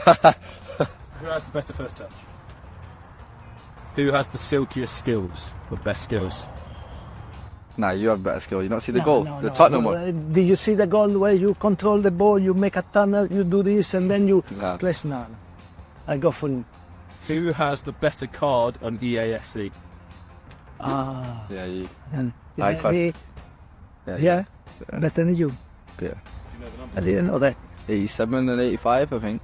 Who has the better first touch? Who has the silkiest skills, the best skills? Nah, you have better skill. You not see the goal? The Tottenham one? Did you see the goal where you control the ball, you make a tunnel, you do this, and then you place? No. I go for him. Who has the better card on EAFC? Yeah, you. I can't. Yeah, better than you. Yeah. Do you know the number? I didn't know that. 87 and 85, I think.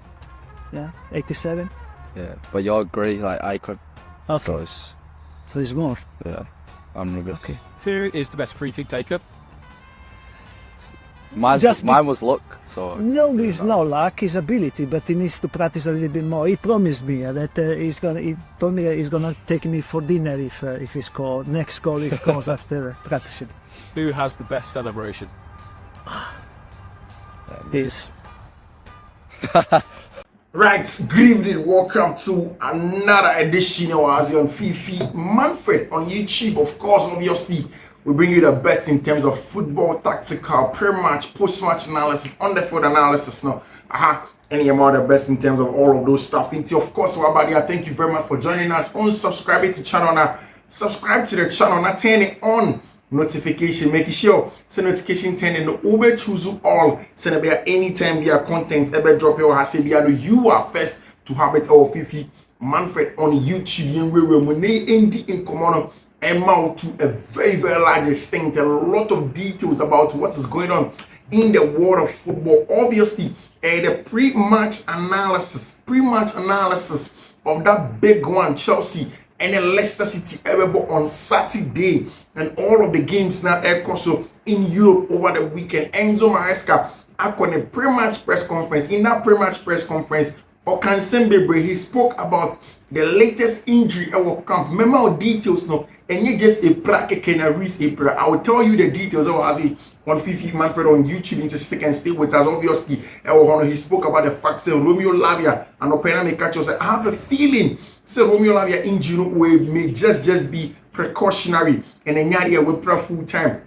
Yeah, 87. Yeah, but you're great, like icon. Okay. So So it's more. yeah, I'm good. Okay. Who is the best free kick taker? Mine was luck, so... No, it's not luck, it's ability, but he needs to practice a little bit more. He promised me that he told me that he's gonna take me for dinner if he scores. Next goal he scores after practicing. Who has the best celebration? This. Right, good evening, welcome to another edition of our on Fiifi-Manfred on YouTube. Of course, obviously, we bring you the best in terms of football, tactical, pre-match, post-match analysis, on-the-field analysis. No, any amount of the best in terms of all of those stuff. Of course, Wabadia, thank you very much for joining us. On subscribing to the channel now, subscribe to the channel now, turn it on notification, making sure send notification turn in the Uber choose all send be anytime their content ever drop your has you are first to have it all Fiifi-Manfred on YouTube and we in common and to a very large extent a lot of details about what is going on in the world of football. Obviously the pre-match analysis of that big one, Chelsea and then Leicester City on Saturday, and all of the games now also in Europe over the weekend. Enzo Maresca on a pre-match press conference. In that pre-match press conference, he spoke about the latest injury at our camp. Remember details now, and you just a bracket can Reece James. I will tell you the details of as he on Fiifi-Manfred on YouTube. Into stick and stay with us. Obviously, he spoke about the fact that Romeo Lavia and Opena Mekacho said, I have a feeling so Romeo Lavia injury may just be precautionary and then Nyadi will play full time.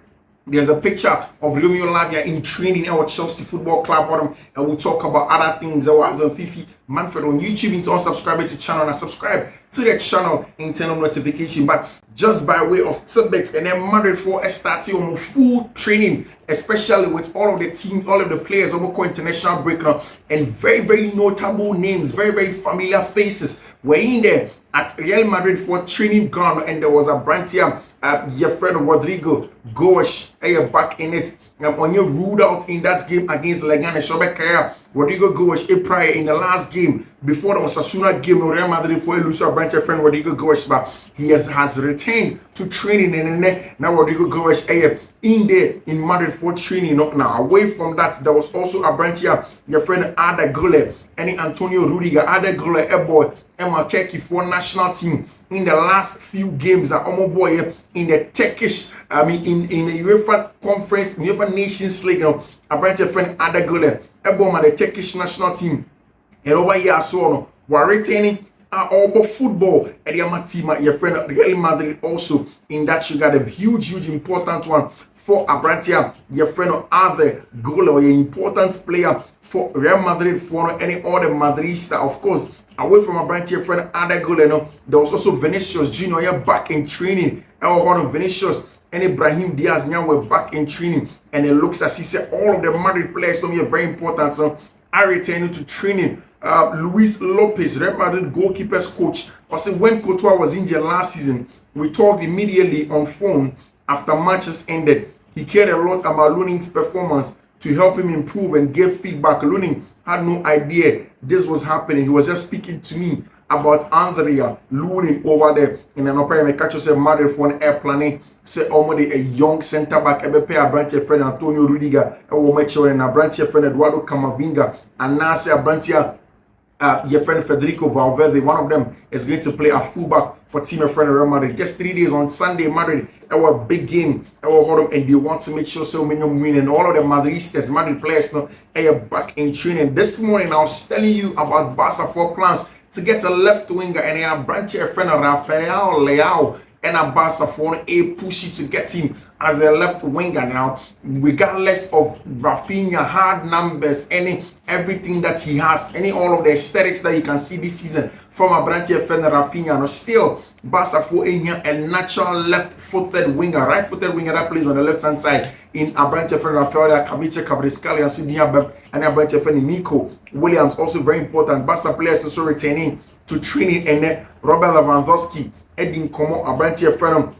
There's a picture of Romeo Lavia in training at our Chelsea Football Club, and we'll talk about other things that was on Fiifi-Manfred on YouTube. Into subscribe to the channel and subscribe to the channel and turn on notification. But just by way of tidbits, and then Madrid for starting on full training, especially with all of the team, all of the players over international break now, and very notable names, very familiar faces were in there at Real Madrid for training ground, and there was a branch here, your friend Rodrigo Goes back in it. On your ruled out in that game against Leganes. Rodrigo Goes prior in the last game before the Osasuna game, Real Madrid for Lucia branch your friend Rodrigo Goes, but he has returned to training, and then now Rodrigo Goes in there in Madrid for training. Now away from that, there was also a branch here, your friend Ada Gule and Antonio Rudiger. Ada Gule boy Emma Turkey for national team in the last few games at boy in the Turkish, in the UEFA conference, UEFA Nations League. A branch of friend Ada Gule Eboma, the Turkish national team, and over here so we're retaining all football and the team, your friend Real Madrid also in that you got a huge important one for Abrantia, your friend other goal or an important player for Real Madrid for any other Madridista. Of course, away from Abrantia friend other goal, there was also Vinicius Junior back in training. Vinicius and Ibrahim Diaz now we're back in training, and it looks as if say all of the Madrid players to me are very important. So I return to training. Luis Lopez, Real Madrid goalkeepers coach, also when Courtois was injured last season, we talked immediately on phone after matches ended. He cared a lot about Luning's performance to help him improve and give feedback. Luning had no idea this was happening. He was just speaking to me about Andrea Luning over there in an opera. Mekacho said Madrid for an airplane. Say already a young centre back. Ebe pay a branch friend Antonio Rudiger. Ewo mecho and a branch friend Eduardo Camavinga. And now say a branch your friend Federico Valverde. One of them is going to play a fullback for team of friend Real Madrid. Just 3 days on Sunday, Madrid. Our big game. Our hold and they want to make sure so many win. And all of the Madridistas, Madrid players now are back in training. This morning I was telling you about Barca for plans to get a left winger, and a branch friend Rafael Leao and a Barca for a pushy to get him as a left winger now, regardless of Rafinha hard numbers, everything that he has, all of the aesthetics that you can see this season from Abrantia Fen Rafinha. No, still Barca for a natural left-footed winger, right-footed winger that plays on the left-hand side in Abrantia Fen Rafael Kavice Kavriscalia and Sudiabem and Abrantia Fen Nico Williams. Also very important. Barca players also returning to training, and then Robert Lewandowski, Edin Como, Abrantia Fen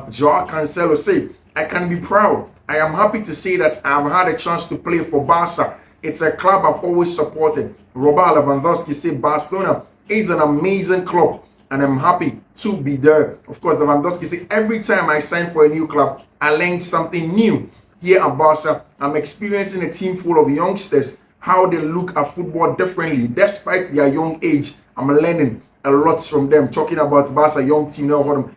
Joao Cancelo say, I can be proud. I am happy to say that I've had a chance to play for Barca. It's a club I've always supported. Robert Lewandowski said Barcelona is an amazing club and I'm happy to be there. Of course, Lewandowski said every time I sign for a new club, I learned something new. Here at Barca, I'm experiencing a team full of youngsters, how they look at football differently. Despite their young age, I'm learning a lot from them. Talking about Barca young team,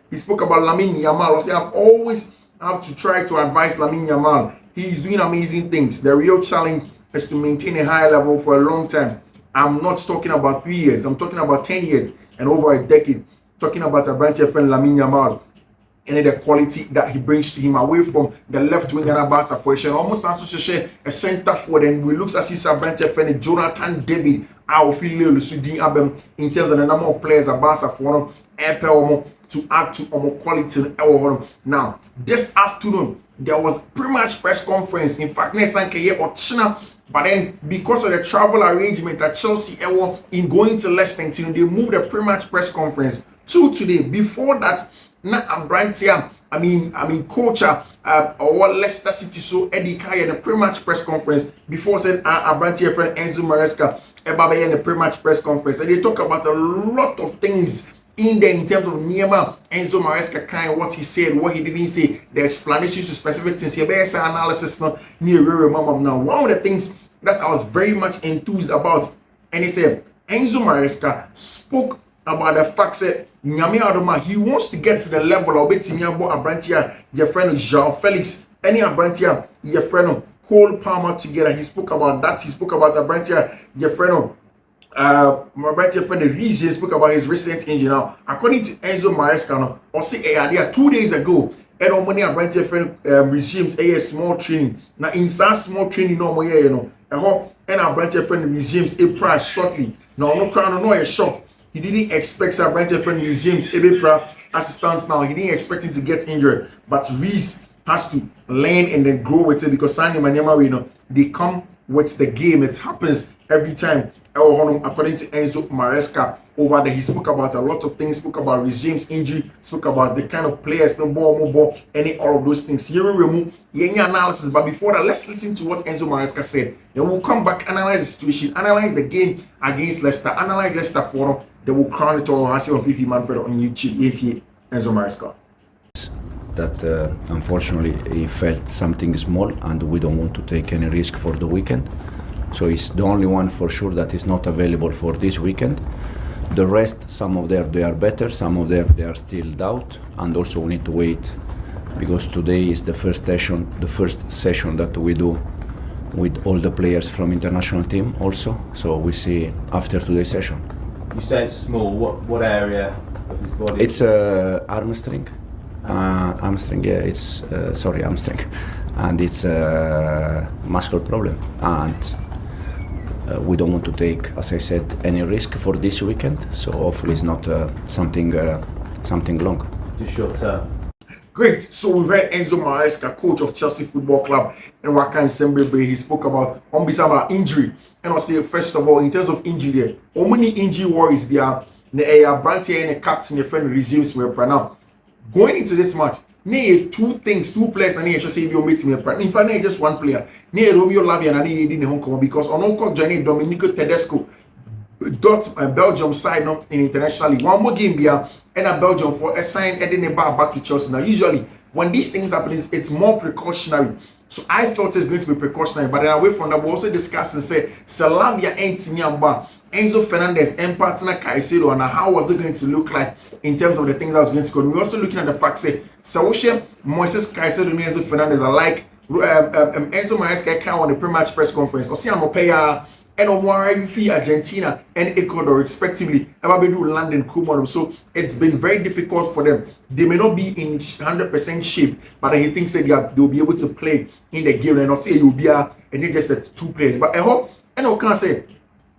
he spoke about Lamine Yamal. I said I've always have to try to advise Lamine Yamal. He is doing amazing things. The real challenge is to maintain a high level for a long time. I'm not talking about 3 years. I'm talking about 10 years and over a decade. Talking about Abrantia Fen Lamine Yamal and the quality that he brings to him away from the left wing and Barca for almost as a center forward, and we looks as if Abrantia Fen Jonathan David in terms of the number of players at Barca for to add to quality. Now, this afternoon, there was pre-match press conference. In fact, but then because of the travel arrangement at Chelsea in going to Leicester, they moved the pre-match press conference to today. Before that, Abrantia, coach or Leicester City, so Eddie Kaya, the pre-match press conference before said Abrantia friend Enzo Maresca, in the pre-match press conference, and they talk about a lot of things in there in terms of Niema, Enzo Maresca kind, what he said, what he didn't say, the explanations to specific things. Here, analysis now. Now, one of the things that I was very much enthused about, and he said Enzo Maresca spoke about the fact that Nyame Adoma, he wants to get to the level of Abrantia, your friend João Felix, any Abrantia, your friend Cole Palmer together. He spoke about that. He spoke about Abrantia, your friend Abrantia friend Reece James spoke about his recent injury. Now, according to Enzo Maresca, or say there 2 days ago, and on money Abrantia friend Reece James a small training. Now, in that small training, no more, and Abrantia friend Reece James a price shortly. Now, no crown, no a shock. He didn't expect Abrantia friend Reece James as it stands now. He didn't expect him to get injured, but Reece has to learn and then grow with it because Sani Manyama, they come with the game. It happens every time. According to Enzo Maresca over there, he spoke about a lot of things, spoke about Reece James' injury, spoke about the kind of players, the ball, any all of those things. Here we remove any analysis, but before that, let's listen to what Enzo Maresca said. Then we'll come back, analyze the situation, analyze the game against Leicester, analyze Leicester Forum. Then we'll crown it all. I see on Fiifi-Manfred on YouTube. Enzo Maresca. That unfortunately he felt something small, and we don't want to take any risk for the weekend. So he's the only one for sure that is not available for this weekend. The rest, some of them they are better, some of them they are still doubt, and also we need to wait because today is the first session that we do with all the players from international team also. So we see after today's session. You say it's small. What area of his body? It's hamstring. Hamstring, yeah. It's hamstring, and it's a muscle problem, and we don't want to take, as I said, any risk for this weekend. So hopefully it's not something long. Just short term. Great. So we've had Enzo Maresca, coach of Chelsea Football Club, and Wakan Sembebe. He spoke about injury. And I'll say, first of all, in terms of injury, how many injury worries be are Branty and the captain, your friend resumes were now. Going into this match, two players, and just say you're meeting me. In fact, just one player. Romeo Lavia and I in Hong Kong because on Hong Kong journey, Domenico Tedesco, Belgium side not in internationally. One more game here, and a Belgium for a sign Edinburgh back to Chelsea. Now, usually when these things happen, it's more precautionary. So I thought it's going to be precautionary, but then away from that, we also discussed and said, Salavia and Timiamba, Enzo Fernandez and partner Caicedo, and how was it going to look like in terms of the things that was going to go. We're also looking at the fact, say, Saoshe, Moises Caicedo, and Enzo Fernandez are like Enzo Maresca on the pre-match press conference. Or see, I'm pay and on fee Argentina and Ecuador respectively. Do London Kumon. So it's been very difficult for them. They may not be in 100% shape, but he thinks that they'll be able to play in the game and not say you'll be and not just 2 players. But I hope and I can say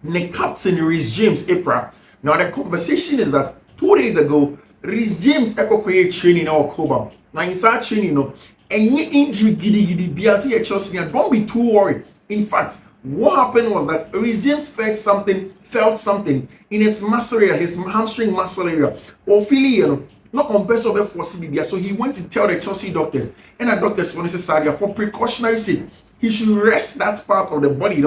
the captain Reece James April. Now the conversation is that 2 days ago, Reece James create training in October. Now inside training, any injury giddy BLT at Chelsea, don't be too worried. In fact, what happened was that Reece James felt something in his muscle area, his hamstring muscle area, or feeling, not on best of it for CBBS. So he went to tell the Chelsea doctors, and the doctors for necessary for precautionary sake, he should rest that part of the body,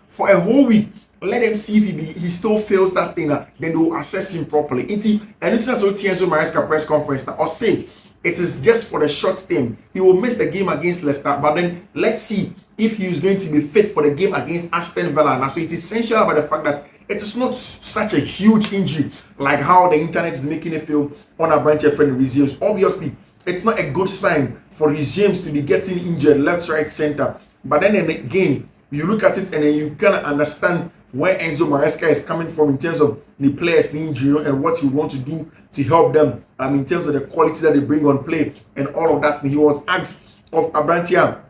for a whole week. Let them see if he still feels that thing, then they will assess him properly. And it's also Enzo Maresca press conference or say it is just for the short term. He will miss the game against Leicester, but then let's see if he is going to be fit for the game against Aston Villa. Now, so it is essential about the fact that it is not such a huge injury like how the internet is making it feel on a branch of friend Reece James. Obviously, it's not a good sign for Reece James to be getting injured left, right, center. But then again, you look at it and then you kind of understand where Enzo Maresca is coming from in terms of the players' injury and what he wants to do to help them in terms of the quality that they bring on play and all of that. And he was asked of Abrantia,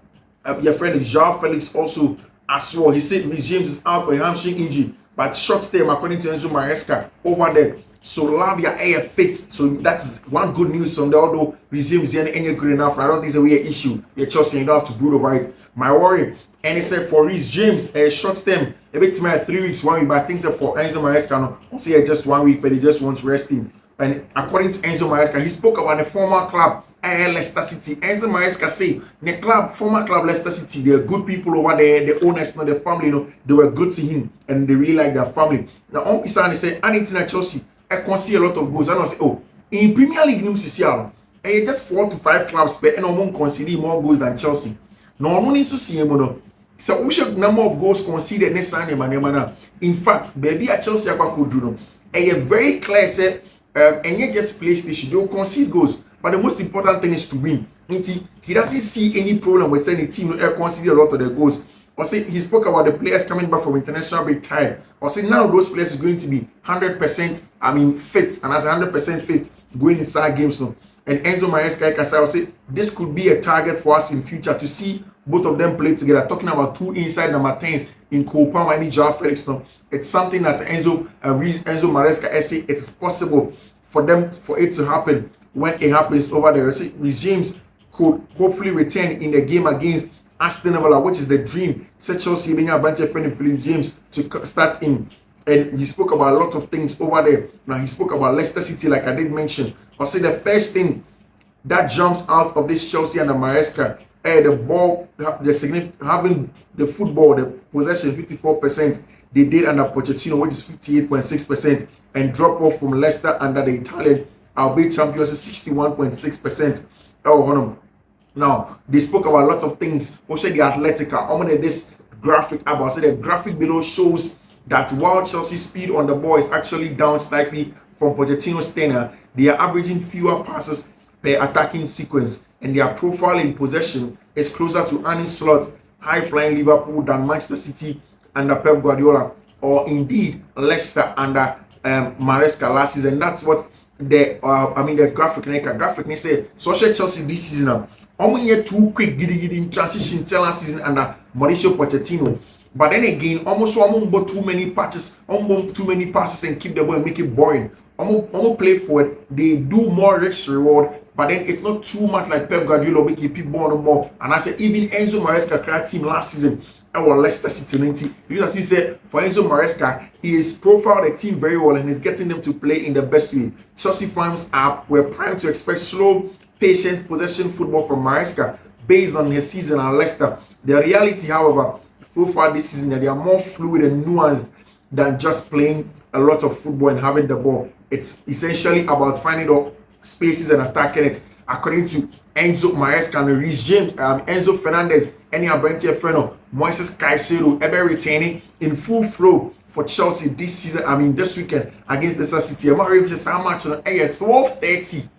your friend João Felix also as well. He said Reece James is out for a hamstring injury, but short term according to Enzo Maresca over there. So Lavia air fit. So that's one good news from the although Reece James is good enough. I don't think it's a weird issue. You're Chelsea, you don't have to brood over it. My worry. And he said for Reece James, a short term, a bit more 3 weeks, 1 week. But I think that for Enzo Maresca, no, say just 1 week, but he just wants to rest him. And according to Enzo Maresca, he spoke about the former club, Leicester City. Enzo Maresca say the former club Leicester City, they're good people over there, the owners, the family, they were good to him and they really like their family. Now, on Pisani say, anything at Chelsea, I can see a lot of goals. And I say, in Premier League, just 4 to 5 clubs, but no one concede more goals than Chelsea. No one needs to see him. So we should number of goals conceded next Sunday, man. In fact, baby at Chelsea could do a very clear set, and yet just PlayStation, they will concede goals. But the most important thing is to win. He doesn't see any problem with sending the team to concede a lot of the goals. Or say he spoke about the players coming back from international break time. Or say none of those players is going to be 100% fit, and as 100% fit going inside games now. And Enzo Maresca will say this could be a target for us in future to see both of them play together. Talking about 2 inside number 10s in Cole Palmer and João Felix now. It's something that Enzo Maresca say it is possible for it to happen when it happens over there. Reece James could hopefully return in the game against Aston Villa, which is the dream. Said Chelsea being a bunch of friend Philip James to start in. And he spoke about a lot of things over there. Now he spoke about Leicester City, like I did mention. I'll say the first thing that jumps out of this Chelsea and the Maresca, the ball, having the football, the possession 54%. They did under Pochettino, which is 58.6%, and drop off from Leicester under the Italian, albeit champions, 61.6%. Now they spoke about a lot of things. Also, the Athletica. I'm gonna this graphic about. So the graphic below shows that while Chelsea's speed on the ball is actually down slightly from Pochettino's tenure, they are averaging fewer passes per attacking sequence, and their profile in possession is closer to Arne Slot's high-flying Liverpool than Manchester City under Pep Guardiola, or indeed Leicester under Maresca last season. That's what the graphic say. Social Chelsea this season, only 2 quick giddy transition last season under Mauricio Pochettino. But then again, almost too many passes and keep the ball and make it boring. Almost play forward, they do more risk reward, but then it's not too much like Pep Guardiola making people more. And I said even Enzo Maresca created team last season and Leicester City 90. Because as you said, for Enzo Maresca, he has profiled the team very well and is getting them to play in the best way. Chelsea fans were primed to expect slow, patient possession football from Maresca based on his season at Leicester. The reality, however, so far this season, they are more fluid and nuanced than just playing a lot of football and having the ball. It's essentially about finding out spaces and attacking it. According to Enzo Maresca and Reece James, Enzo Fernandez, any Abrante Freno, Moises Caicedo, ever retaining in full flow for Chelsea this season. This weekend against Leicester City. I'm not really sure how much. 12:30.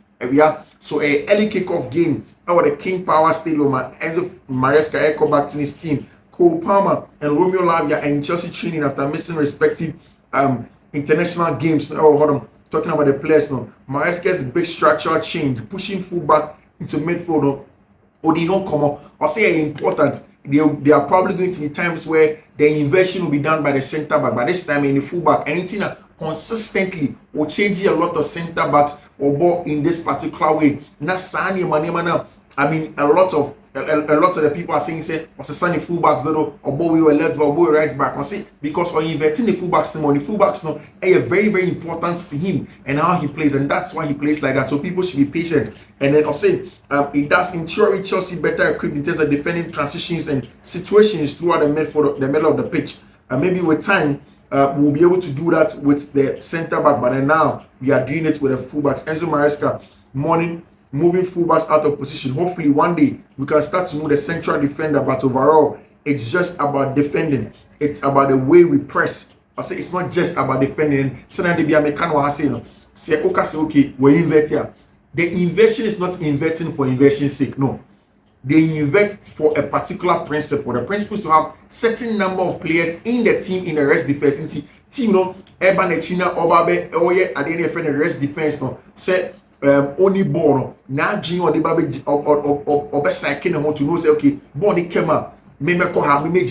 So a early kickoff game over the King Power Stadium. Enzo Maresca echo back to his team. Cole Palmer and Romeo Lavia and Chelsea training after missing respective international games. Hold on. Talking about the players now. Maresca's big structural change, pushing fullback into midfield. Or they don't come up. I'll say important. There are probably going to be times where the inversion will be done by the centre back. But this time in the fullback, anything that consistently will change a lot of centre backs or ball in this particular way. I mean, a lot of the people are saying, say, what's the sunny fullbacks, or boy, we were left back, or boy, right back. I say, because on inverting the fullbacks, the fullbacks now are very, very important to him and how he plays, and that's why he plays like that. So people should be patient. And then I'll say, it does in theory Chelsea better equipped in terms of defending transitions and situations throughout the middle of the pitch. And maybe with time, we'll be able to do that with the centre back, but then now we are doing it with the fullbacks. Enzo Maresca, moving fullbacks out of position. Hopefully one day we can start to move the central defender, but overall it's just about defending. It's about the way we press. I say it's not just about defending. So now they say okay, we're inverting. The inversion is not inverting for inversion's sake. No. They invert for a particular principle. The principle is to have certain number of players in the team in the rest defense. Team no Eba China Obabe Oye at the end of the rest defense no say only ball now junior the baby or best second want to know say okay ball came up me have me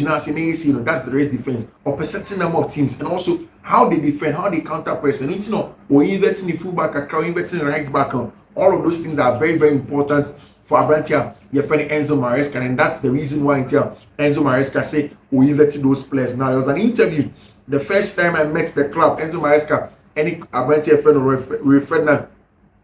say that's the rest defense or a certain number of teams, and also how they defend, how they counter press, and it's or inverting the fullback, inverting the right back. All of those things are very, very important for Abrantia, your friend Enzo Maresca, and that's the reason why Enzo Maresca said we inverted those players. Now there was an interview the first time I met the club, Enzo Maresca and Abrantia friend Ray Ferdinand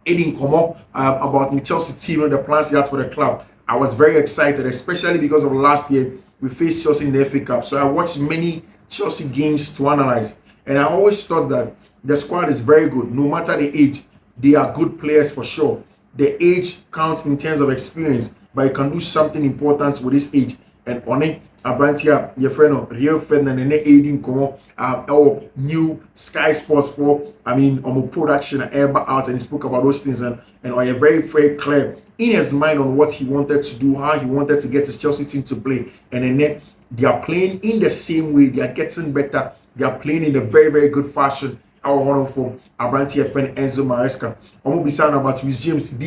didn't come up about the Chelsea team and the plans he has for the club. I was very excited, especially because of last year we faced Chelsea in the FA Cup. So I watched many Chelsea games to analyze, and I always thought that the squad is very good, no matter the age. They are good players for sure. The age counts in terms of experience, but you can do something important with this age. And on it, Abrantia, your friend, Rio Ferdinand, and Aiding Como, our new Sky Sports 4, on production out, and he spoke about those things, and are very, very clear in his mind on what he wanted to do, how he wanted to get his Chelsea team to play. And then they are playing in the same way, they are getting better, they are playing in a very, very good fashion. Our one from Abrantia friend Enzo Maresca. I'm going to be saying about Reece James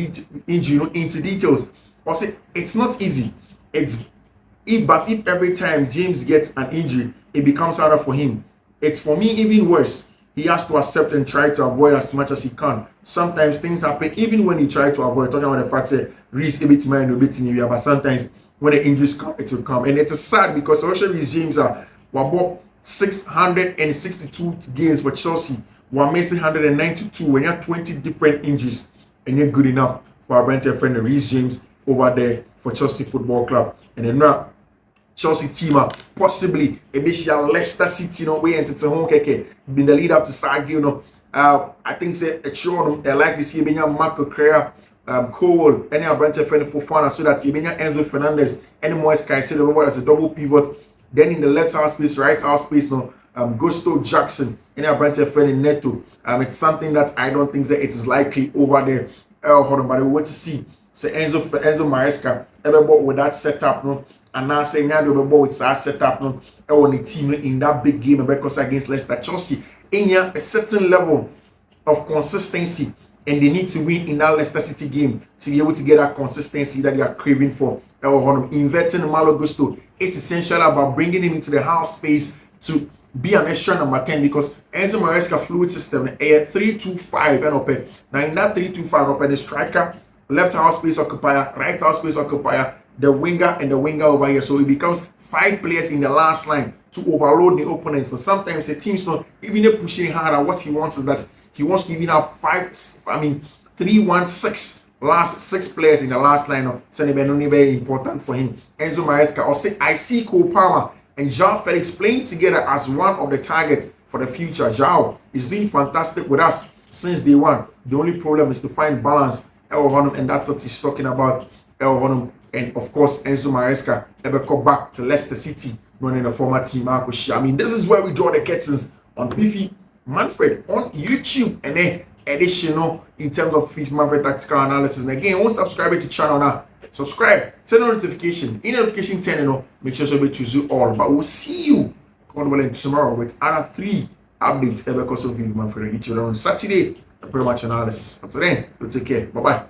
injury into details. I say it's not easy. But if every time James gets an injury, it becomes harder for him. It's for me even worse. He has to accept and try to avoid as much as he can. Sometimes things happen even when he tries to avoid. Talking about the fact that Reece a bit mind, a bit in but sometimes when the injuries come, it will come. And it's sad because also Reece James are about 662 games for Chelsea. We're missing 192 when you have 20 different injuries, and you're good enough for our brand friend Reece James over there for Chelsea Football Club. And then now Chelsea team possibly a Leicester City way into the home keke in the lead up to Sargi, I think say a children they like to see Marco Correa, Cole, any our brand friend Fofana, so that Enzo Fernandez, any more Sky said as a double pivot. Then in the left half space, right half space now, Gusto Jackson, and our branch friend in Neto. It's something that I don't think that it is likely over there. Hold on, but we want to see. So Enzo Maresca ever bought with that setup, no, and now saying now they bought with that setup, no, on the team in that big game because against Leicester. Chelsea in a certain level of consistency, and they need to win in that Leicester City game to be able to get that consistency that they are craving for. Inverting Malo Gusto is essential about bringing him into the half space to be an extra number 10, because Enzo Maresca fluid system a 3-2-5 and open. Now in that 3-2-5 open, the striker, left half space occupier, right half space occupier, the winger and the winger over here. So it becomes 5 players in the last line to overload the opponents. So sometimes the team's not even pushing harder. What he wants is that he wants to even have 3-1-6 last 6 players in the last lineup. So it's very important for him. Enzo Maresca, or say I see Cole Palmer and João Felix playing together as one of the targets for the future. João is doing fantastic with us since day one. The only problem is to find balance, and that's what he's talking about. And of course Enzo Maresca ever come back to Leicester City running the former team. This is where we draw the curtains on Fiifi-Manfred on YouTube, and then additional in terms of Fiifi-Manfred tactical analysis. And again, don't subscribe to the channel now. subscribe, turn on notification, in notification turn on, make sure you choose you all. But we'll see you, God willing, tomorrow with other 3 updates ever because of Fiifi-Manfred each other on Saturday. Pretty much analysis. Until then, you take care. Bye bye.